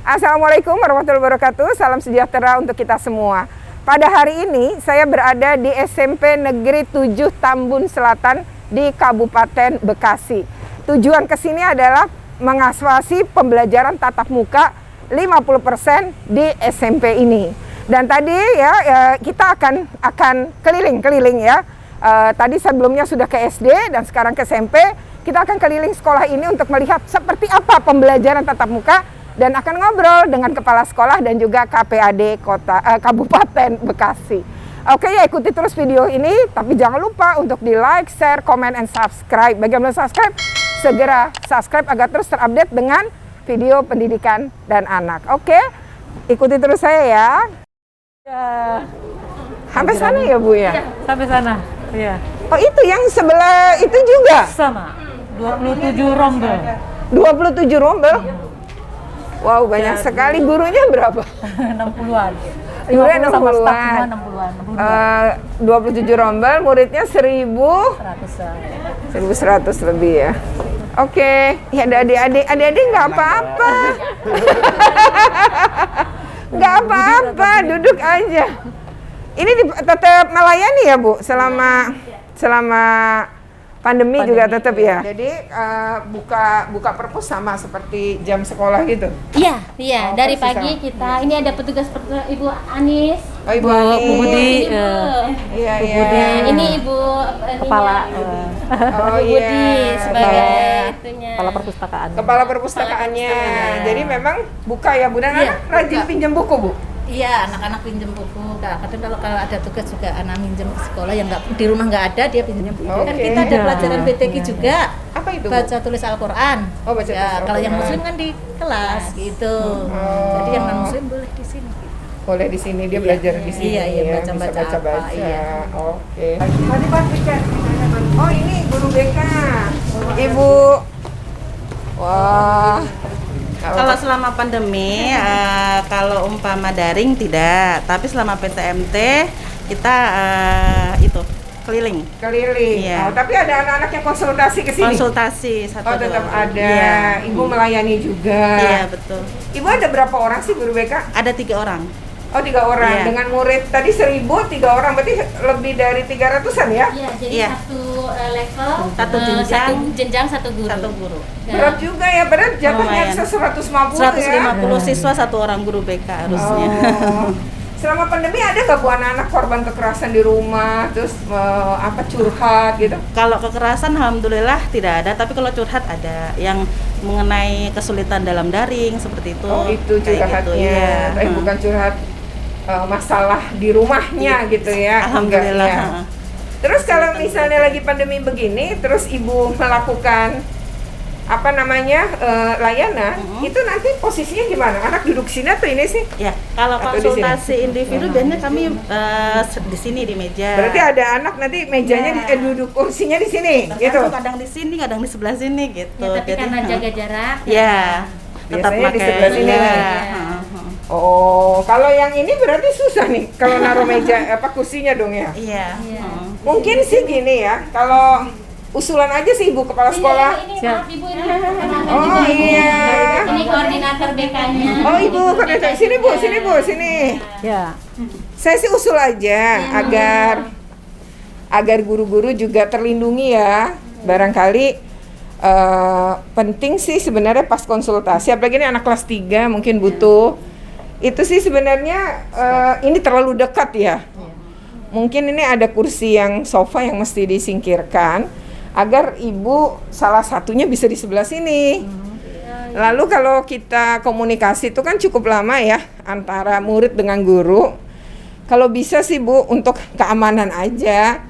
Assalamualaikum warahmatullahi wabarakatuh. Salam sejahtera untuk kita semua. Pada hari ini saya berada di SMP Negeri 7 Tambun Selatan di Kabupaten Bekasi. Tujuan kesini adalah mengaspirasi pembelajaran tatap muka 50% di SMP ini. Dan tadi ya kita akan keliling-keliling ya. Tadi sebelumnya sudah ke SD dan sekarang ke SMP. Kita akan keliling sekolah ini untuk melihat seperti apa pembelajaran tatap muka dan akan ngobrol dengan kepala sekolah dan juga KPAD Kabupaten Bekasi. Oke ya, ikuti terus video ini, tapi jangan lupa untuk di like, share, comment, and subscribe. Bagi yang belum subscribe, segera subscribe agar terus terupdate dengan video pendidikan dan anak. Oke, ikuti terus saya ya. Sampai sana ya Bu ya? Sampai sana, iya. Oh itu yang sebelah itu juga? Sama, 27 rombel. 27 rombel? Wow, banyak sekali. Gurunya berapa? 60-an. Gurunya 60-an. 27 rombel, muridnya 1.100 lebih ya. Oke, ya ada adik-adik. Adik-adik nggak apa-apa. Nggak apa-apa, duduk aja. Ini tetap melayani ya Bu, selama pandemi juga tetap ya. Jadi buka perpus sama seperti jam sekolah gitu. Iya, Oh, dari persis pagi sama. kita ini ada petugas Ibu Anis. Oh Ibu Ani. Bu Budi, Iya Bu iya. Budi. Ini Ibu Kepala Oh Bu Budi iya. sebagai itunya. kepala perpustakaan. Kepala perpustakaannya. Jadi memang buka ya Bu, dan Iya, anak rajin pinjam buku Bu. Iya, anak-anak pinjam buku. Nah, kadang kalau ada tugas juga anak minjem ke sekolah yang nggak di rumah nggak ada, dia pinjam buku. Kan Oke. kita ada Iya. pelajaran BTQ juga. Apa itu Bu? Baca tulis Al-Qur'an. Oh, baca tulis Ya, kalau yang Al-Qur'an. muslim kan di kelas gitu. Oh. Jadi yang non muslim boleh di sini. Boleh di sini, dia Iya, belajar di sini. iya, iya, ya, baca-baca bisa baca-baca. apa, iya. Oke. Tadi Pak Pikan. Oh, ini guru BK. Ibu. Wah. Kalau selama pandemi, kalau umpama daring tidak, tapi selama PTMT kita itu keliling. Keliling. Iya. Oh, tapi ada anak-anak yang konsultasi ke sini. Konsultasi satu Oh, tetap dua. ada. Iya. Ibu melayani juga. Iya betul. Ibu ada berapa orang sih guru BK? Ada 3 orang. Oh, 3 orang. Iya. Dengan murid tadi 1.000, 3 orang berarti lebih dari 300-an ya? Iya, jadi Iya. satu level, Satu jenjang. satu jenjang satu guru. Satu guru. Ya. Berat juga ya, padahal jatahnya Lumayan. bisa 150 150 ya. siswa, 1 orang guru BK harusnya. Oh. Selama pandemi ada nggak Bu anak-anak korban kekerasan di rumah, terus curhat gitu? Kalau kekerasan alhamdulillah tidak ada, tapi kalau curhat ada yang mengenai kesulitan dalam daring seperti itu. Oh itu Kayak curhatnya, gitu, iya. tapi bukan curhat masalah di rumahnya gitu ya? Alhamdulillah. Enggak, ya. Terus kalau misalnya lagi pandemi begini, terus Ibu melakukan layanan, itu nanti posisinya gimana? Anak duduk sini atau ini sih? Ya, kalau Atau di konsultasi individu biasanya kami di sini di meja. Berarti ada anak nanti mejanya duduk kursinya di sini, gitu? Tergantung, kadang di sini, kadang di sebelah sini gitu. Ya, tapi Jadi, karena jaga jarak. ya, tetap Biasanya di pakai sebelah sini. ya. Iya. Oh, kalau yang ini berarti susah nih kalau naruh meja kursinya dong ya? Iya. Iya. Mungkin sih gini ya, kalau usulan aja sih Ibu Kepala Sekolah. Ini maaf Ibu ini. kenalkan Oh juga, Ibu. iya. Ini koordinator BK-nya. Oh Ibu, sini Bu, sini. Ya. Saya sih usul aja agar guru-guru juga terlindungi ya. Barangkali penting sih sebenarnya pas konsultasi, apalagi ini anak kelas 3 mungkin butuh. Itu sih sebenarnya ini terlalu dekat ya. Mungkin ini ada kursi yang sofa yang mesti disingkirkan agar Ibu salah satunya bisa di sebelah sini. Lalu kalau kita komunikasi itu kan cukup lama ya antara murid dengan guru. Kalau bisa sih Bu untuk keamanan aja,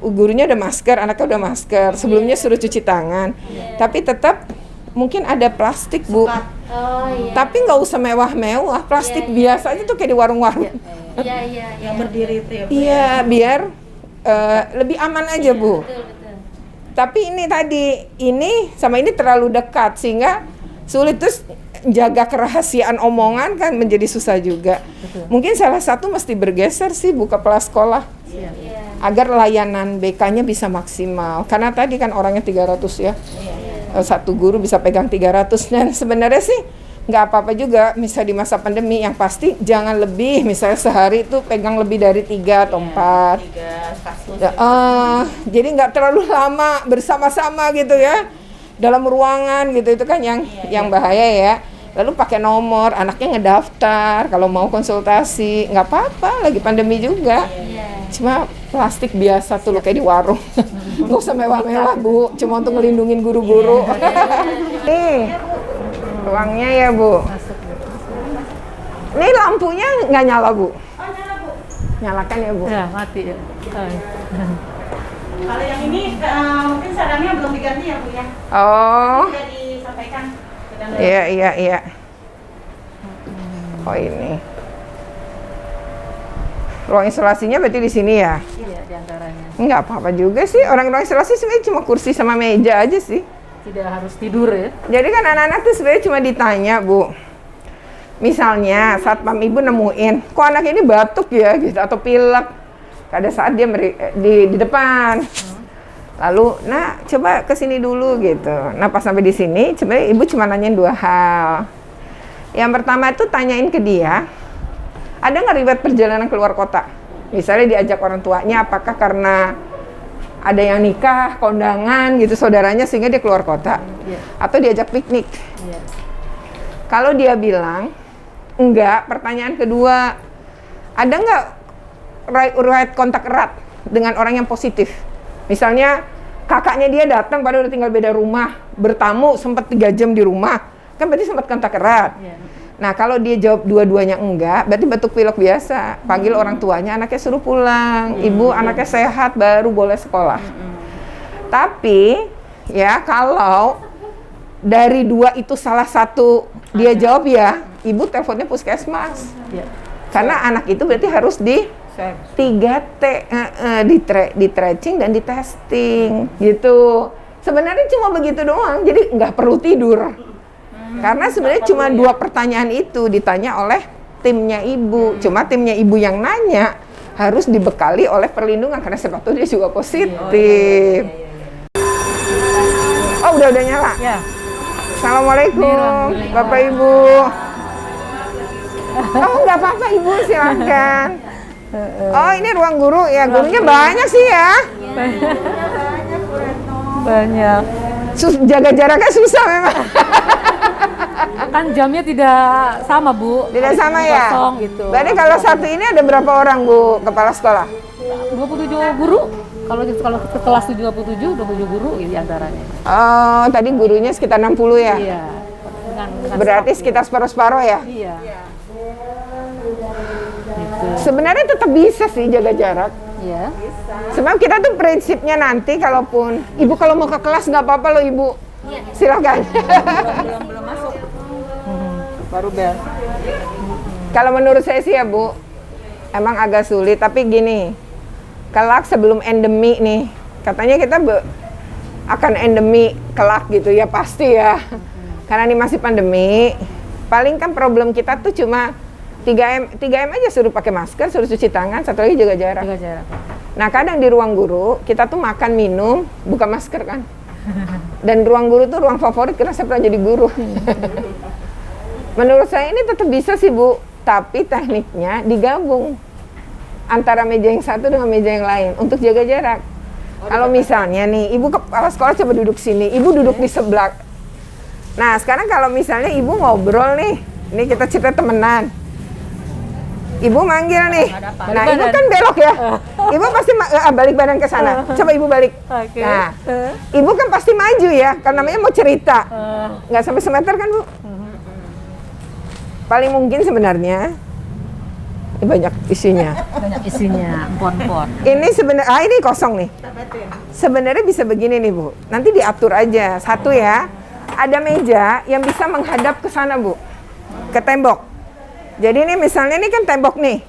gurunya udah masker, anaknya udah masker, sebelumnya suruh cuci tangan. Tapi tetap mungkin ada plastik Bu. Oh iya. Tapi nggak usah mewah-mewah, plastik biasa aja tuh kayak di warung-warung. Iya. Yang berdiri itu ya. Iya, biar lebih aman aja Bu. Betul. Tapi ini sama ini terlalu dekat sehingga sulit, terus jaga kerahasiaan omongan kan menjadi susah juga. Mungkin salah satu mesti bergeser sih Bu kepala sekolah. Iya. Agar layanan BK-nya bisa maksimal. Karena tadi kan orangnya 300 ya. Satu guru bisa pegang 300, dan sebenarnya sih nggak apa-apa juga, misal di masa pandemi, yang pasti jangan lebih, misalnya sehari itu pegang lebih dari 3 atau 4. 3 kasus. Jadi nggak terlalu lama bersama-sama gitu ya, dalam ruangan gitu, itu kan yang bahaya ya. Lalu pakai nomor, anaknya ngedaftar, kalau mau konsultasi, nggak apa-apa, lagi pandemi juga. Cuma plastik biasa tuh loh, kayak di warung. Nggak usah mewah-mewah Bu, cuma untuk ngelindungin guru-guru. Nih, ruangnya ya Bu. Ini lampunya nggak nyala Bu? Nyalakan ya Bu? Ya, mati ya. Kalau yang ini mungkin sarannya belum diganti ya Bu ya. Oh, Sudah disampaikan. iya. Oh ini. Ruang isolasinya berarti di sini ya? Iya, diantaranya. Nggak apa-apa juga sih, orang-orang isolasi sebenarnya cuma kursi sama meja aja sih. Tidak harus tidur ya. Jadi kan anak-anak tuh sebenarnya cuma ditanya Bu. Misalnya satpam ibu nemuin, kok anak ini batuk ya gitu atau pilek. Pada saat dia di depan. Lalu, nah coba ke sini dulu gitu. Nah pas sampai di sini, sebenarnya ibu cuma nanyain 2 hal. Yang pertama itu tanyain ke dia, ada nggak riwayat perjalanan keluar kota? Misalnya diajak orang tuanya, apakah karena ada yang nikah, kondangan gitu saudaranya sehingga dia keluar kota, atau diajak piknik. Kalau dia bilang enggak, pertanyaan kedua, ada nggak riwayat kontak erat dengan orang yang positif? Misalnya kakaknya dia datang pada udah tinggal beda rumah, bertamu sempat 3 jam di rumah, kan berarti sempat kontak erat. Nah kalau dia jawab dua-duanya enggak, berarti batuk pilek biasa. Panggil orang tuanya, anaknya suruh pulang. Ibu anaknya sehat baru boleh sekolah. Tapi ya kalau dari 2 itu salah satu dia jawab ya, ibu teleponnya puskesmas. Karena anak itu berarti harus di 3T, di tracing dan di testing gitu. Sebenarnya cuma begitu doang, jadi nggak perlu tidur. Karena sebenarnya cuma 2 pertanyaan itu ditanya oleh timnya ibu. Cuma timnya ibu yang nanya harus dibekali oleh perlindungan karena siapa tahu dia juga positif. Oh udah nyala. Ya. Assalamualaikum Bapak Ibu. Oh nggak apa-apa Ibu, silakan. Oh ini ruang guru ya, gurunya banyak sih ya. Banyak. Jaga jaraknya susah memang. Kan jamnya tidak sama Bu. Tidak sama ya? Kosong gitu. Berarti kalau satu ini ada berapa orang Bu kepala sekolah? 27 guru. Kalau kelas 27 guru ini antaranya. Oh tadi gurunya sekitar 60 ya? Iya. Dengan Berarti staff, sekitar separuh-separuh ya? Iya. Gitu. Sebenarnya tetap bisa sih jaga jarak. Iya. Sebab kita tuh prinsipnya nanti kalaupun Ibu kalau mau ke kelas nggak apa-apa loh Ibu. Silakan. Belum masuk. Baru bel. Kalau menurut saya sih ya Bu, emang agak sulit. Tapi gini, kelak sebelum endemi nih, katanya kita akan endemi kelak gitu ya pasti ya. Karena ini masih pandemi. Paling kan problem kita tuh cuma 3M aja, suruh pakai masker, suruh cuci tangan, satu lagi jaga jarak. Jaga jarak. Nah kadang di ruang guru kita tuh makan minum buka masker kan. Dan ruang guru tuh ruang favorit karena saya pernah jadi guru. Menurut saya ini tetap bisa sih Bu, tapi tekniknya digabung antara meja yang satu dengan meja yang lain untuk jaga jarak. Kalau misalnya nih, Ibu kepala sekolah coba duduk sini, Ibu duduk di sebelah. Nah sekarang kalau misalnya Ibu ngobrol nih, ini kita cerita temenan. Ibu manggil nih, nah Ibu kan belok ya, Ibu pasti balik badan ke sana. Coba Ibu balik. Nah, Ibu kan pasti maju ya, karena namanya mau cerita. Nggak sampai semeter kan Bu? Paling mungkin sebenarnya banyak isinya. Banyak isinya, empon-empon. Ini sebenarnya, ini kosong nih. Sebenarnya bisa begini nih Bu, nanti diatur aja. Satu ya, ada meja yang bisa menghadap ke sana Bu, ke tembok. Jadi ini misalnya ini kan tembok nih,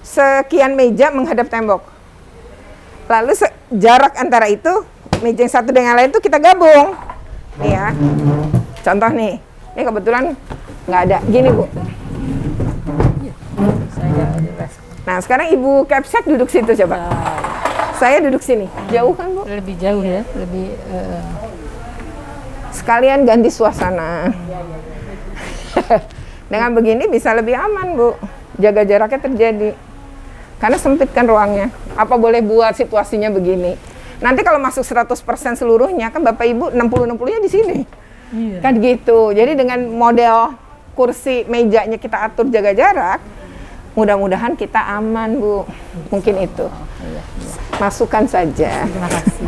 sekian meja menghadap tembok. Lalu jarak antara itu, meja yang satu dengan yang lain itu kita gabung. Nih ya, contoh nih, ini kebetulan nggak ada, gini Bu. Nah sekarang Ibu Capsek duduk situ coba. Saya duduk sini, jauh kan Bu? Lebih jauh ya, lebih. Sekalian ganti suasana. Dengan begini bisa lebih aman, Bu. Jaga jaraknya terjadi. Karena sempit kan ruangnya. Apa boleh buat situasinya begini? Nanti kalau masuk 100% seluruhnya, kan Bapak Ibu 60-60-nya di sini. Iya. Kan gitu. Jadi dengan model kursi mejanya kita atur jaga jarak, mudah-mudahan kita aman, Bu. Mungkin itu. Masukan saja. Terima kasih.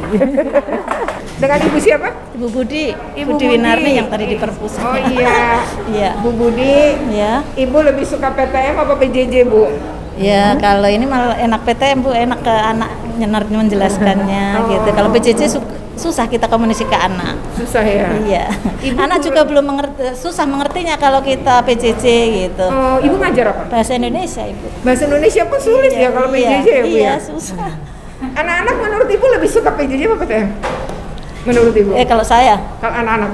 Dengan Ibu siapa? Ibu Budi, Ibu Budi Winarni yang tadi di perpus. Oh iya. Iya. Bu Budi, Ya. Ibu lebih suka PTM apa PJJ, Bu? Ya, kalau ini malah enak PTM Bu, enak ke anak menjelaskannya gitu. Kalau PJJ susah kita komunikasi ke anak. Susah ya? Iya. Anak juga belum mengerti, susah mengertinya kalau kita PJJ gitu. Oh, Ibu ngajar apa? Bahasa Indonesia, Ibu. Bahasa Indonesia pun sulit ya kalau PJJ ya, Bu Iya, ya? susah. Anak-anak menurut Ibu lebih suka PJJ apa PTM? Menurut Ibu? Kalau saya Kalau anak-anak,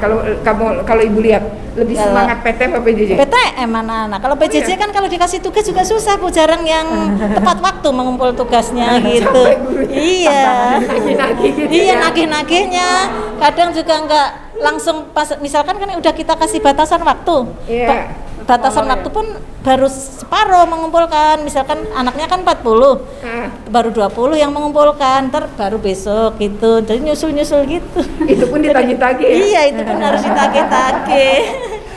kalau Ibu lihat lebih Kalau- semangat PTM apa PJJ? PTM anak-anak. Kalau PJJ iya? kan kalau dikasih tugas juga susah Bu, jarang yang tepat waktu mengumpul tugasnya gitu. Sampai gurunya Iya. nagih-nagih gitu Iya, ya? nagih-nagihnya. Kadang juga enggak langsung pas, misalkan kan udah kita kasih batasan waktu. Iya. Batasan waktu pun baru separuh mengumpulkan. Misalkan anaknya kan 40. Ah, Baru 20 yang mengumpulkan, ntar baru besok gitu. Jadi nyusul-nyusul gitu. itu pun ditagih-tagih ya? Iya, itu pun harus ditagih-tagih.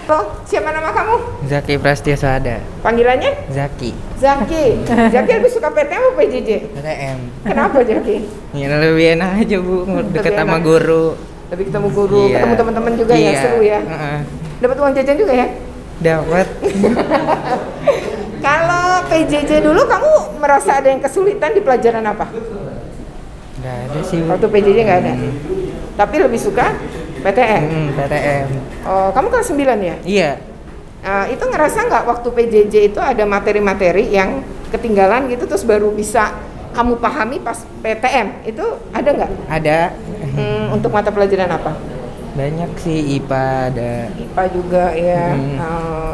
Oh, siapa nama kamu? Zaki Prasetya Sada. Panggilannya? Zaki. Zaki. Zaki lebih suka PTM apa PJJ? PTM. Kenapa Zaki? Ya lebih enak aja Bu, deket sama enak. guru. Lebih ketemu guru, Iya. ketemu teman-teman juga ya, Iya. seru ya. Heeh. Dapat uang jajan juga ya? Dapat. Kalau PJJ dulu kamu merasa ada yang kesulitan di pelajaran apa? Nggak ada sih Bu. Waktu PJJ nggak ada. Tapi lebih suka PTM. PTM. Oh, kamu kelas 9 ya? Iya. Itu ngerasa nggak waktu PJJ itu ada materi-materi yang ketinggalan gitu terus baru bisa kamu pahami pas PTM? Itu ada nggak? Ada. Untuk mata pelajaran apa? Banyak sih IPA ada. IPA juga ya.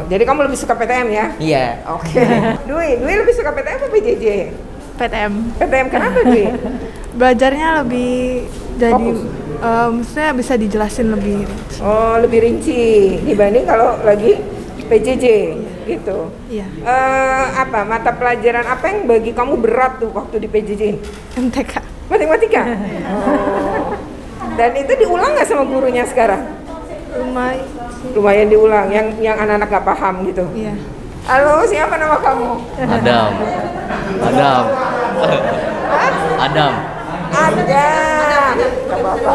Jadi kamu lebih suka PTM ya? Iya. Oke. Dwi lebih suka PTM apa PJJ? PTM. PTM kenapa Dwi? Belajarnya lebih jadi Fokus. maksudnya bisa dijelasin lebih. Oh, lebih rinci dibanding kalau lagi PJJ gitu. Iya. Apa mata pelajaran apa yang bagi kamu berat tuh waktu di PJJ? MTK. Matematika. Oh. Dan itu diulang nggak sama gurunya sekarang? Lumayan. Lumayan diulang, yang anak-anak nggak paham gitu. Iya. Halo, siapa nama kamu? Adam. Adam. Adam. Adam. Nggak apa-apa.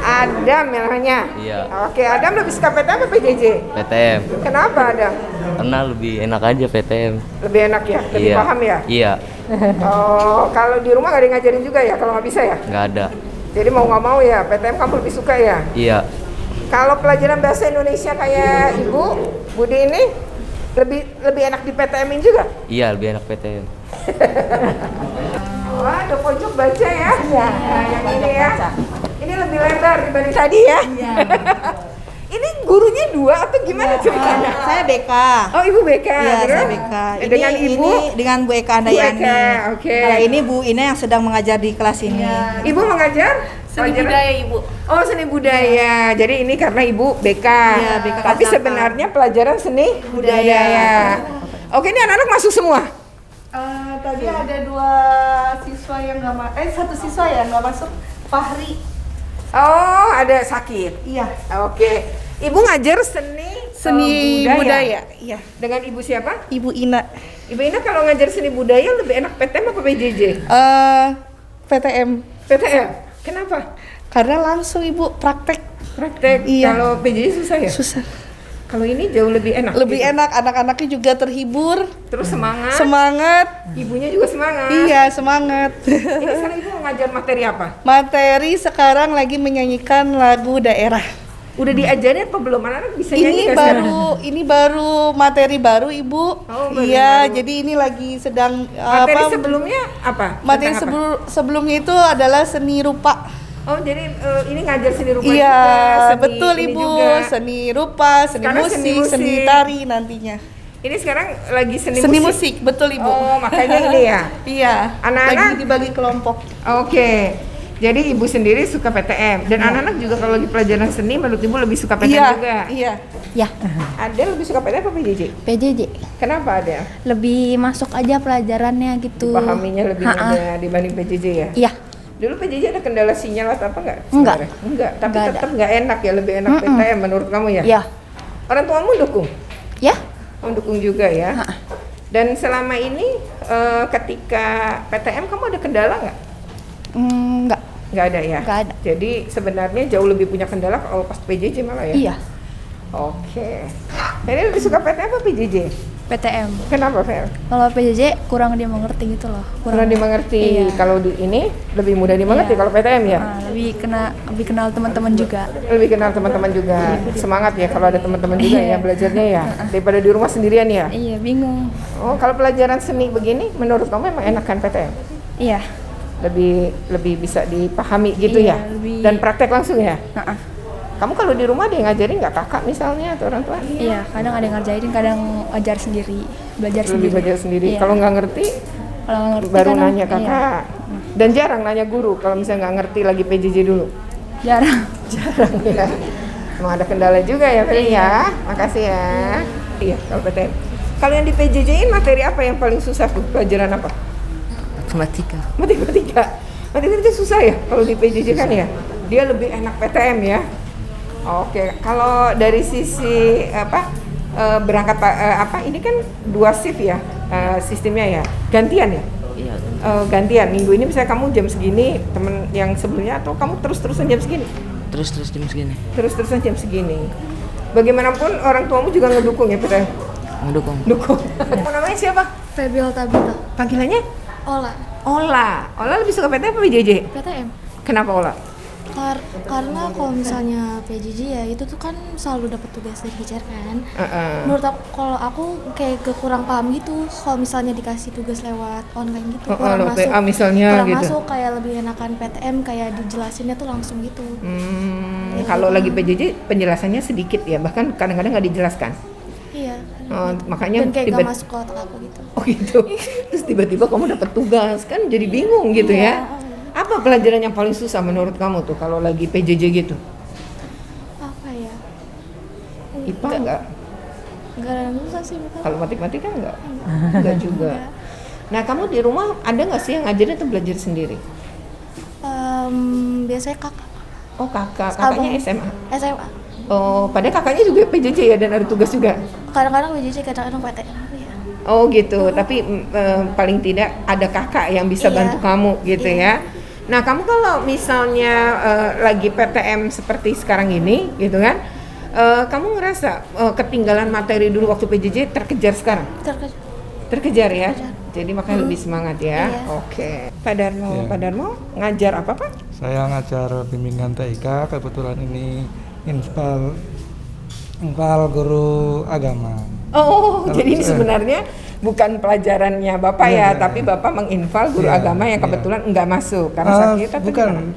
Adam ya namanya. Iya. Oke, Adam lebih suka PTM apa PJJ? PTM. Kenapa Adam? Karena lebih enak aja PTM. Lebih enak ya? Lebih Iya. paham ya? Iya. Oh, kalau di rumah nggak ada yang ngajarin juga ya? Kalau nggak bisa ya? Nggak ada. Jadi mau nggak mau ya, PTM kamu lebih suka ya? Iya. Kalau pelajaran bahasa Indonesia kayak Ibu Budi ini lebih enak di PTM-in juga? Iya, lebih enak PTM. Wah, ada pojok baca ya? Iya. Nah, yang ini ya. Ini lebih lebar dibanding tadi ya? Iya. Ini gurunya dua atau gimana ceritanya? Saya BK. Oh, Ibu BK. Iya, terus? saya BK. Dengan Ibu? Ini dengan Bu Eka Bu Andayani. Eka, oke. Kalau ini Bu Ina yang sedang mengajar di kelas ini. Ibu mengajar? Seni pelajaran- budaya Ibu. Oh, seni budaya. Jadi ini karena Ibu BK. Iya, BK Tapi Kalsaka. sebenarnya pelajaran seni budaya. Oke, ini anak-anak masuk semua. Tadi ada satu siswa yang nggak masuk, Fahri. Oh, ada sakit. Iya. Oke. Ibu ngajar seni budaya. Iya. Dengan Ibu siapa? Ibu Ina. Ibu Ina kalau ngajar seni budaya lebih enak PTM apa PJJ? PTM. PTM. Kenapa? Karena langsung Ibu praktek. Praktek. Iya. Kalau PJJ susah ya? Susah. Kalau ini jauh lebih enak. Lebih gitu. enak, anak-anaknya juga terhibur, Terus semangat. semangat. Ibunya juga semangat. Iya, semangat. Ini sekarang Ibu mau ngajar materi apa? Materi sekarang lagi menyanyikan lagu daerah. Udah diajarin apa belum? Anak-anak bisa nyanyi Ini nggak sekarang? ini baru materi baru Ibu. Oh, baru Iya, baru. jadi ini lagi sedang Materi sebelumnya apa? materi Tentang apa? sebelumnya itu adalah seni rupa. Oh, jadi ini ngajar seni rupa Iya, juga, seni betul ini Ibu. juga. Seni rupa, seni Sekarang musik, seni musik. seni tari nantinya. Ini sekarang lagi Seni musik, betul Ibu. Oh, makanya ini ya. Iya. Anak-anak- lagi dibagi kelompok. Oke. Jadi ibu sendiri suka PTM dan anak-anak juga kalau lagi pelajaran seni menurut ibu lebih suka PTM Iya, juga. iya. Ya, Ada lebih suka PTM apa PJJ? PJJ. Kenapa ada? Lebih masuk aja pelajarannya gitu. Pahaminya lebih Ha-ha. mudah dibanding PJJ ya? Iya. Dulu PJJ ada kendala sinyal atau apa nggak? Enggak. sebenarnya? Enggak, tapi Enggak ada. tetap nggak enak ya, lebih enak PTM menurut kamu ya? Iya. Orang tuamu dukung? Ya? Mendukung juga ya? Dan selama ini ketika PTM kamu ada kendala nggak? Enggak. Nggak ada ya? Nggak ada. Jadi sebenarnya jauh lebih punya kendala kalau pas PJJ malah ya? Iya. Oke. Ini lebih suka PTM apa PJJ? PTM. Kenapa, Fel? Kalau PJJ kurang dia mengerti gitu loh. Kurang dimengerti. Iya. Kalau di ini lebih mudah dimengerti Iya. kalau PTM ya? Lebih kenal teman-teman juga. Lebih kenal teman-teman juga. Semangat ya kalau ada teman-teman juga ya belajarnya ya. Daripada di rumah sendirian ya. Iya, bingung. Oh, kalau pelajaran seni begini menurut kamu emang enak kan PTM? Iya. Lebih bisa dipahami gitu Iya, ya. lebih- Dan praktek langsung ya. Ha-ha. Kamu kalau di rumah ada yang ngajarin nggak, kakak misalnya atau orang tua? Iya, kadang ada yang ngerjain, kadang ajar sendiri, belajar Lebih sendiri. belajar sendiri. Iya. Kalau nggak ngerti Kalau nggak ngerti baru kadang- nanya kakak. Dan jarang nanya guru kalau misalnya nggak ngerti lagi PJJ dulu. Iya, jarang. Jarang ya. Emang ada kendala juga ya, Feli ya. Makasih ya. Iya, kalau PTM. Kalau yang di PJJ-in materi apa yang paling susah tuh? Pelajaran apa? Matematika. Matematika. Matematika susah ya kalau di PJJ kan ya. Dia lebih enak PTM ya. Oke, kalau dari sisi berangkat ini kan 2 shift ya sistemnya ya. Gantian ya? Iya. Gantian. Minggu ini misalnya kamu jam segini, temen yang sebelumnya atau kamu terus-terusan jam segini? Terus jam segini. Terus-terusan jam segini. Bagaimanapun orang tuamu juga ngedukung ya, PTM? Mendukung. Dukung. Namanya siapa? Febiol Tabita. Panggilannya? Ola. Ola. Ola lebih suka PTM apa PJJ? PTM. Kenapa Ola? Karena kalau misalnya PJJ ya itu tuh kan selalu dapat tugas dari teacher kan. Menurut aku, kalau aku kayak kurang paham gitu kalau misalnya dikasih tugas lewat online gitu kurang lewat masuk. PA misalnya kurang gitu. masuk, kayak lebih enakan PTM kayak dijelasinnya tuh langsung gitu. Kalau lagi PJJ penjelasannya sedikit ya, bahkan kadang-kadang nggak dijelaskan. Iya. Makanya Dan kayak gak masuk ke otak aku gitu. Oh gitu. Terus tiba-tiba kamu dapat tugas kan jadi bingung gitu ya. Apa pelajaran yang paling susah menurut kamu tuh kalau lagi PJJ gitu? Apa ya? IPA enggak? Enggak ada yang susah sih bukan. Kalau matematika enggak? Enggak juga. Nah, kamu di rumah ada nggak sih yang ngajarin atau belajar sendiri? Biasanya kakak. Oh, kakaknya Abang. SMA. SMA. Oh, padahal kakaknya juga PJJ ya dan ada tugas juga. Kadang-kadang PJJ, kadang-kadang PTM. Iya. Oh gitu, tapi paling tidak ada kakak yang bisa Iya. bantu kamu gitu ya. Nah kamu kalau misalnya lagi PTM seperti sekarang ini gitu kan, kamu ngerasa ketinggalan materi dulu waktu PJJ terkejar sekarang? Terkejar ya? Jadi makanya lebih semangat ya? Iya. Oke. Pak Darmo, Iya. Pak Darmo ngajar apa Pak? Saya ngajar bimbingan TIK, kebetulan ini infal guru agama. Oh, Kalau jadi ini saya- sebenarnya bukan pelajarannya Bapak Iya, ya, iya. tapi Bapak menginval guru Iya, agama yang iya. kebetulan enggak masuk karena sakit atau bukan, gimana?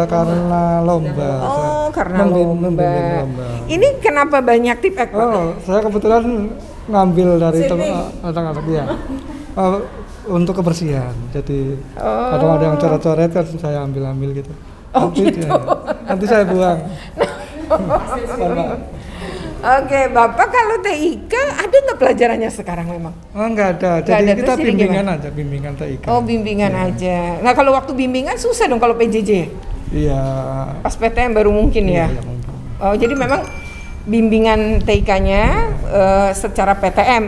karena lomba. Oh, karena Membimbing lomba. lomba. Ini kenapa banyak tip Pak? Oh, saya kebetulan ngambil dari Sini. anak-anak dia untuk kebersihan. Jadi Oh. kadang ada yang coret-coret kan saya ambil gitu. Oh, gitu. Nanti saya buang. Oke, Bapak kalau TIK ada nggak pelajarannya sekarang memang? Oh, enggak ada. Nggak Jadi ada. kita Terus jadi bimbingan gimana? aja, bimbingan TIK. Oh, bimbingan Iya. aja. Nah, kalau waktu bimbingan susah dong kalau PJJ. Iya. Pas PTM baru mungkin ya. Iya, mungkin. Oh, jadi memang bimbingan TIK-nya secara PTM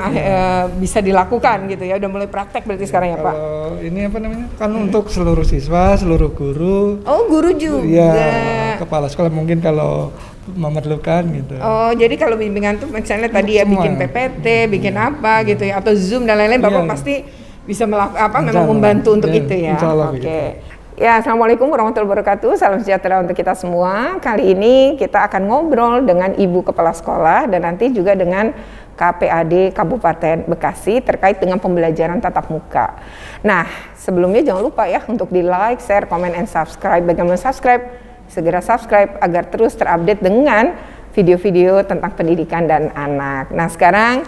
bisa dilakukan gitu ya. Udah mulai praktek berarti sekarang ya, Pak? Kalau ini apa namanya? Kan untuk seluruh siswa, seluruh guru. Oh, guru juga. Iya, kepala sekolah mungkin kalau memerlukan gitu. Oh, jadi kalau bimbingan tuh misalnya tadi ya Semua. bikin PPT, bikin apa gitu ya, atau Zoom dan lain-lain, Bapak Iya. pasti bisa memang Insya Allah. membantu untuk Ya, itu ya. insya Allah Oke. begitu. Ya, Assalamualaikum warahmatullahi wabarakatuh. Salam sejahtera untuk kita semua. Kali ini kita akan ngobrol dengan Ibu Kepala Sekolah dan nanti juga dengan KPAD Kabupaten Bekasi terkait dengan pembelajaran tatap muka. Nah, sebelumnya jangan lupa ya untuk di like, share, comment, and subscribe. Bagaimana subscribe? Segera subscribe agar terus terupdate dengan video-video tentang pendidikan dan anak. Nah, sekarang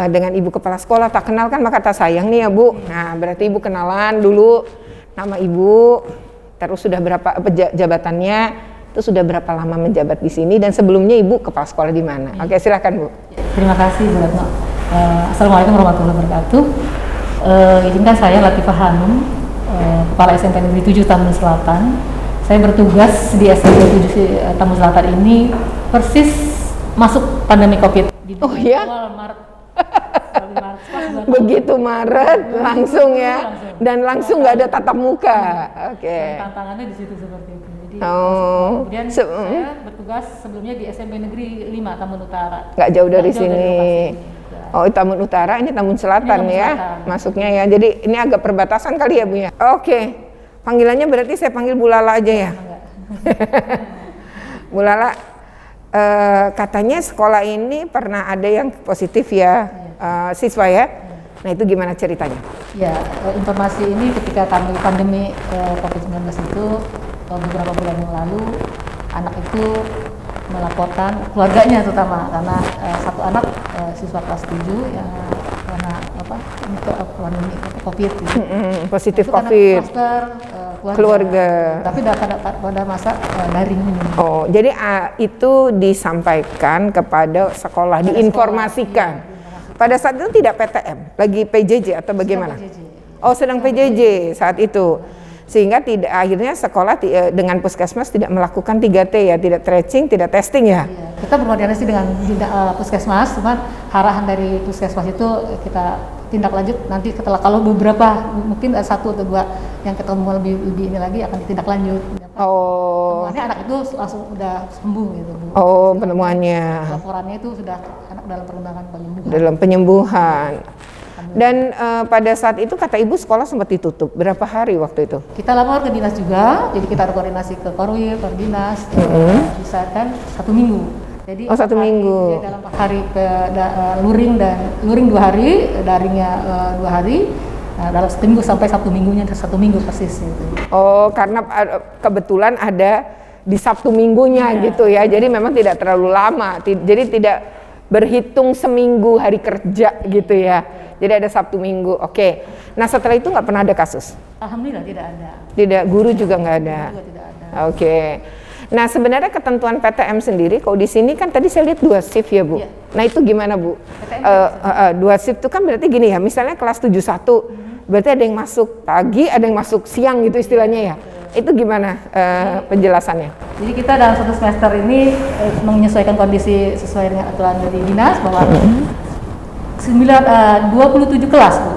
dengan Ibu Kepala Sekolah tak kenal kan maka tak sayang nih ya Bu. Nah, berarti Ibu kenalan dulu nama Ibu, Terus sudah berapa jabatannya? Itu sudah berapa lama menjabat di sini dan sebelumnya Ibu kepala sekolah di mana? Oke, silakan Bu. Terima kasih Bu Retno. Assalamualaikum warahmatullahi wabarakatuh. Izinkan saya Latifah Hanum, Kepala SMP Negeri 7 Tambun Selatan. Saya bertugas di SMP 7 Tambun Selatan ini persis masuk pandemi COVID di awal Maret. Begitu Maret langsung ya, dan langsung nggak ada tatap muka. Oke. Tantangannya di situ seperti itu. Jadi kemudian saya bertugas sebelumnya di SMP Negeri 5 Tambun Utara. Nggak jauh dari sini. Oh, Tambun Utara, ini Tambun Selatan ya, masuknya ya. Jadi ini agak perbatasan kali ya Bu ya. Oke, panggilannya berarti saya panggil Bu Lala aja ya. Bu Lala, katanya sekolah ini pernah ada yang positif ya, siswa ya. Nah itu gimana ceritanya? Ya, informasi ini ketika kami pandemi COVID-19 itu beberapa bulan yang lalu, anak itu melaporkan keluarganya terutama karena satu anak siswa kelas 7 yang karena pandemi COVID gitu. Positif itu COVID. Kluster keluarga. Tapi pada masa daring ini. Oh, jadi itu disampaikan kepada sekolah, diinformasikan. Pada saat itu tidak PTM, lagi PJJ atau bagaimana? PJJ. Oh, sedang PJJ saat itu. Sehingga tidak, akhirnya sekolah dengan puskesmas tidak melakukan 3T ya, tidak tracing, tidak testing ya. Iya. Kita berkoordinasi dengan puskesmas, cuman arahan dari puskesmas itu kita tindak lanjut nanti setelah kalau beberapa mungkin ada 1 atau 2 yang ketemu lebih ini lagi akan ditindak lanjut. Oh. Temuannya anak itu langsung udah sembuh gitu Bu. Oh, penemuannya. Laporannya itu sudah anak dalam perkembangan penyembuhan. Dalam penyembuhan. Dan pada saat itu kata Ibu sekolah sempat ditutup. Berapa hari waktu itu? Kita lapor ke dinas juga, jadi kita koordinasi ke Korwil, ke dinas, bisa kan 1 minggu. Jadi 1 minggu. Dalam 4 hari luring 2 hari, daringnya 2 hari. Nah, dalam seminggu sampai 1 minggunya 1 minggu persis itu. Oh, karena kebetulan ada di Sabtu minggunya gitu ya. Jadi memang tidak terlalu lama. Jadi tidak berhitung seminggu hari kerja gitu ya. Jadi ada Sabtu Minggu. Oke. Nah setelah itu nggak pernah ada kasus? Alhamdulillah tidak ada. Tidak, guru juga nggak ada. Guru juga tidak ada. Oke. Nah sebenarnya ketentuan PTM sendiri, kalau di sini kan tadi saya lihat 2 shift ya Bu. Iya. Nah itu gimana Bu? 2 shift itu kan berarti gini ya. Misalnya kelas 71, berarti ada yang masuk pagi, ada yang masuk siang gitu istilahnya ya. Itu gimana penjelasannya? Jadi kita dalam 1 semester ini menyesuaikan kondisi sesuai dengan aturan dari dinas bahwa 27 kelas Bu.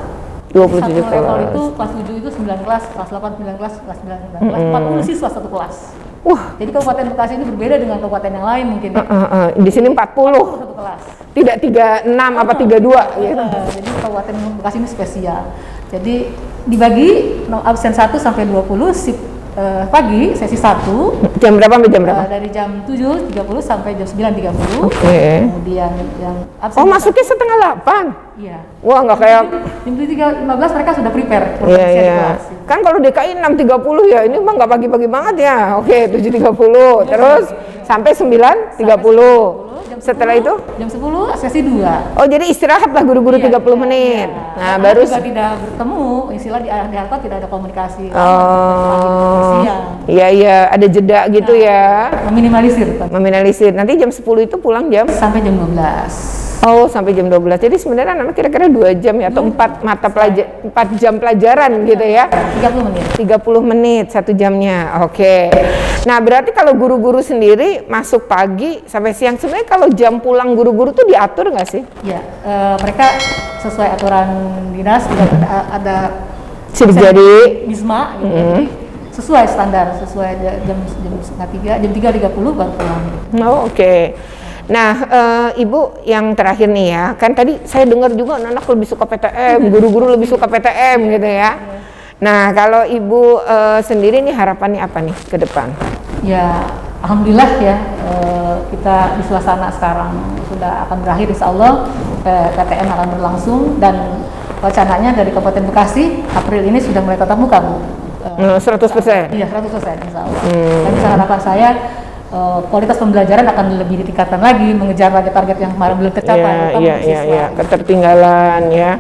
27 satu level kelas. itu kelas 7 itu 9 kelas, kelas 8 9 kelas, kelas 9 9 kelas, 40 siswa 1 kelas. Wah. Jadi Kabupaten Bekasi ini berbeda dengan kabupaten yang lain mungkin. Di sini 40. 1 kelas. Tidak 36 apa 32 gitu. Jadi Kabupaten Bekasi ini spesial. Jadi dibagi absen 1 sampai 20 shift pagi sesi 1. Jam berapa sampai jam berapa? Dari jam 7.30 sampai jam 9.30. Oke. Kemudian yang absen. Oh, masuknya setengah 8. Iya. Wah, nggak kayak jam 7.15 mereka sudah prepare. Iya, iya. Kan kalau DKI 6.30 ya, ini mah nggak pagi-pagi banget ya. Oke, 7.30. Terus sampai 9.30. Setelah itu? Jam 10 sesi 2. Oh, jadi istirahatlah guru-guru 30 menit. Nah, baru juga tidak bertemu, istilah di Harta tidak ada komunikasi. Oh. Iya, iya, ada jeda gitu ya. Meminimalisir. Meminimalisir. Nanti jam 10 itu pulang jam? Sampai jam 12. Oh, sampai jam 12. Jadi sebenarnya anak kira-kira 2 jam ya atau 4 jam pelajaran gitu ya. 30 menit. 30 menit 1 jamnya. Oke. Nah, berarti kalau guru-guru sendiri masuk pagi sampai siang, sebenarnya kalau jam pulang guru-guru tuh diatur nggak sih? Ya, mereka sesuai aturan dinas tidak ada sidik jari MISMA gitu. Jadi sesuai standar, sesuai jam setengah 3, jam 3.30 baru pulang. Oh, oke. Nah, Ibu yang terakhir nih ya, kan tadi saya dengar juga anak lebih suka PTM, guru-guru lebih suka PTM gitu ya. Nah, kalau Ibu sendiri nih harapannya apa nih ke depan? Ya, alhamdulillah ya, kita di suasana sekarang sudah akan berakhir, insya Allah PTM akan berlangsung dan wacananya dari Kabupaten Bekasi April ini sudah mulai tatap muka Bu. 100%? Iya, 100% insya Allah. Dan harapan saya kualitas pembelajaran akan lebih ditingkatkan lagi, mengejar lagi target yang kemarin belum tercapai. Iya, ketertinggalan ya.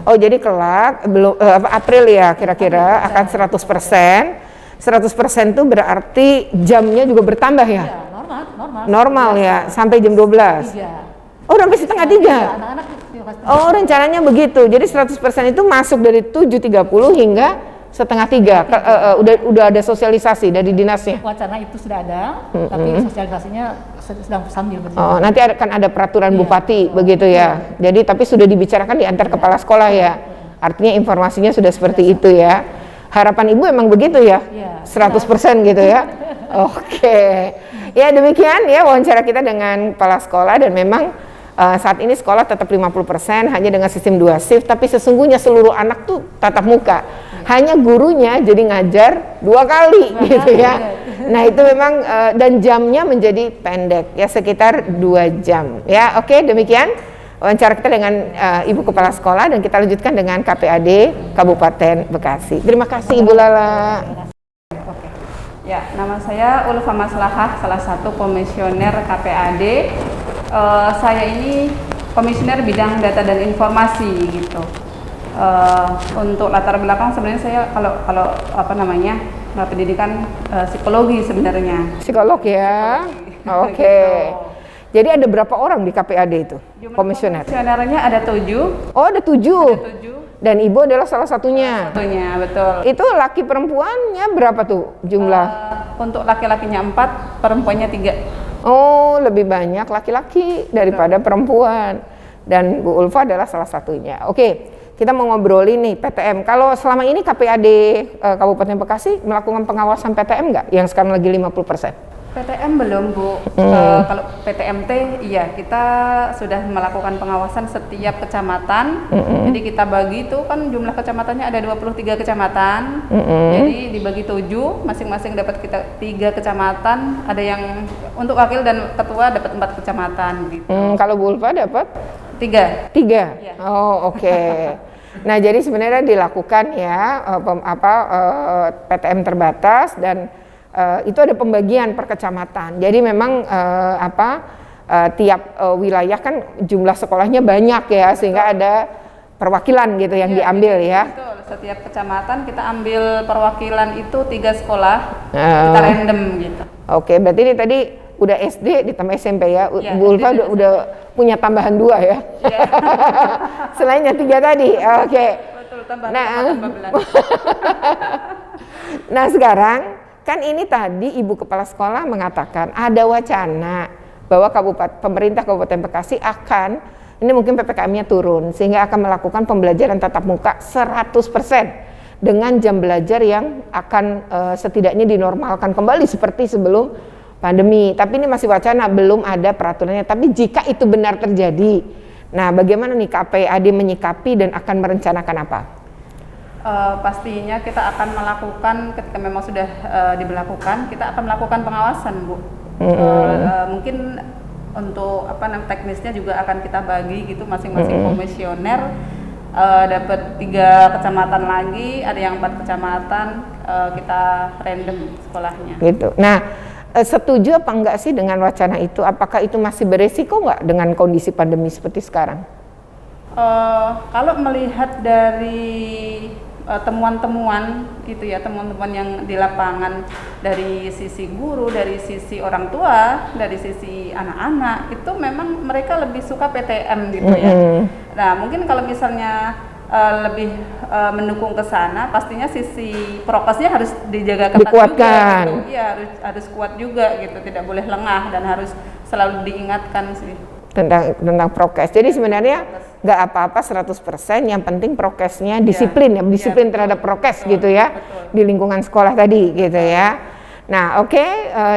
Oh, jadi kelak belum April ya kira-kira akan 100%. 100% itu berarti jamnya juga bertambah ya? Ya, normal. Normal ya, sampai jam 12? 3. Oh, sampai setengah 3? Ya, anak-anak Oh, rencananya begitu. Jadi 100% itu masuk dari 7.30 hingga setengah 3. Udah ada sosialisasi dari dinasnya? Wacana itu sudah ada, tapi sosialisasinya sedang sambil berjalan. Oh, nanti akan ada peraturan bupati, begitu ya. Jadi, tapi sudah dibicarakan di antar kepala sekolah ya. Artinya informasinya sudah seperti itu ya. Harapan Ibu emang begitu ya? 100% gitu ya? Oke. Ya, demikian ya wawancara kita dengan kepala sekolah, dan memang saat ini sekolah tetap 50% hanya dengan sistem 2 shift, tapi sesungguhnya seluruh anak tuh tatap muka. Hanya gurunya jadi ngajar 2 kali gitu ya. Nah, itu memang dan jamnya menjadi pendek ya, sekitar 2 jam ya. Oke, demikian wawancara kita dengan Ibu Kepala Sekolah, dan kita lanjutkan dengan KPAD Kabupaten Bekasi. Terima kasih Ibu Lala. Ya, nama saya Ulfa Maslahah, salah satu komisioner KPAD. Saya ini komisioner bidang data dan informasi gitu. Untuk latar belakang sebenarnya saya kalau pendidikan psikologi sebenarnya. Psikolog ya. Oke. Jadi ada berapa orang di KPAD itu? Komisioner? Komisionernya ada 7. Oh, ada 7. Dan Ibu adalah salah satunya. Satunya, betul. Itu laki perempuannya berapa tuh jumlah? Untuk laki-lakinya 4, perempuannya 3. Oh, lebih banyak laki-laki daripada perempuan. Dan Bu Ulfa adalah salah satunya. Oke, kita mau ngobrolin nih PTM. Kalau selama ini KPAD Kabupaten Bekasi melakukan pengawasan PTM nggak? Yang sekarang lagi 50%? PTM belum, Bu. Kalau PTMT, iya, kita sudah melakukan pengawasan setiap kecamatan. Jadi kita bagi itu kan jumlah kecamatannya ada 23 kecamatan. Jadi dibagi 7, masing-masing dapat kita 3 kecamatan. Ada yang untuk wakil dan ketua dapat 4 kecamatan gitu. Kalau Bu Ulfa dapat? 3. 3? Ya. Oh, oke. Nah, jadi sebenarnya dilakukan ya PTM terbatas, dan itu ada pembagian per kecamatan. Jadi memang tiap wilayah kan jumlah sekolahnya banyak ya, sehingga ada perwakilan gitu yang diambil ya. Betul. Setiap kecamatan kita ambil perwakilan itu 3 sekolah, kita random gitu. Oke, berarti ini tadi udah SD ditambah SMP ya. Bu Ulfa udah punya tambahan 2 ya. Selainnya 3 tadi. Oke. Betul, tambah bulan. Nah, sekarang kan ini tadi Ibu Kepala Sekolah mengatakan ada wacana bahwa pemerintah Kabupaten Bekasi akan, ini mungkin PPKM-nya turun, sehingga akan melakukan pembelajaran tatap muka 100% dengan jam belajar yang akan setidaknya dinormalkan kembali seperti sebelum pandemi. Tapi ini masih wacana, belum ada peraturannya. Tapi jika itu benar terjadi, nah bagaimana nih KPAD menyikapi dan akan merencanakan apa? Pastinya kita akan melakukan, ketika memang sudah diberlakukan, kita akan melakukan pengawasan, Bu. Mungkin untuk teknisnya juga akan kita bagi gitu, masing-masing komisioner dapat 3 kecamatan lagi, ada yang 4 kecamatan, kita random sekolahnya. Gitu. Nah, setuju apa enggak sih dengan wacana itu? Apakah itu masih beresiko nggak dengan kondisi pandemi seperti sekarang? Kalau melihat dari temuan-temuan gitu ya, temuan-temuan yang di lapangan dari sisi guru, dari sisi orang tua, dari sisi anak-anak, itu memang mereka lebih suka PTM gitu ya. Nah, mungkin kalau misalnya lebih mendukung ke sana, pastinya sisi prokesnya harus dijaga ketat, dikuatkan juga, gitu. Iya, harus kuat juga gitu, tidak boleh lengah dan harus selalu diingatkan sih tentang prokes. Jadi sebenarnya nggak apa-apa 100%, yang penting prokesnya disiplin disiplin terhadap prokes gitu ya, di lingkungan sekolah tadi gitu ya. Nah, oke,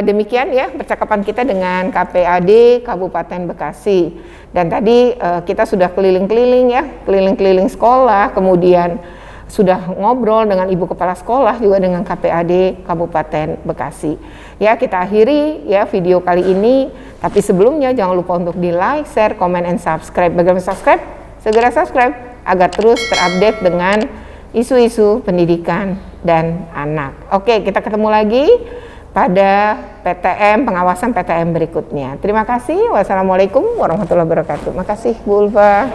demikian ya percakapan kita dengan KPAD Kabupaten Bekasi. Dan tadi kita sudah keliling-keliling sekolah, kemudian sudah ngobrol dengan Ibu Kepala Sekolah, juga dengan KPAD Kabupaten Bekasi. Ya, kita akhiri ya video kali ini. Tapi sebelumnya jangan lupa untuk di like, share, comment, and subscribe. Bagaimana subscribe? Segera subscribe agar terus terupdate dengan isu-isu pendidikan dan anak. Oke, kita ketemu lagi pada pengawasan PTM berikutnya. Terima kasih. Wassalamualaikum warahmatullahi wabarakatuh. Makasih Bu Ulfa.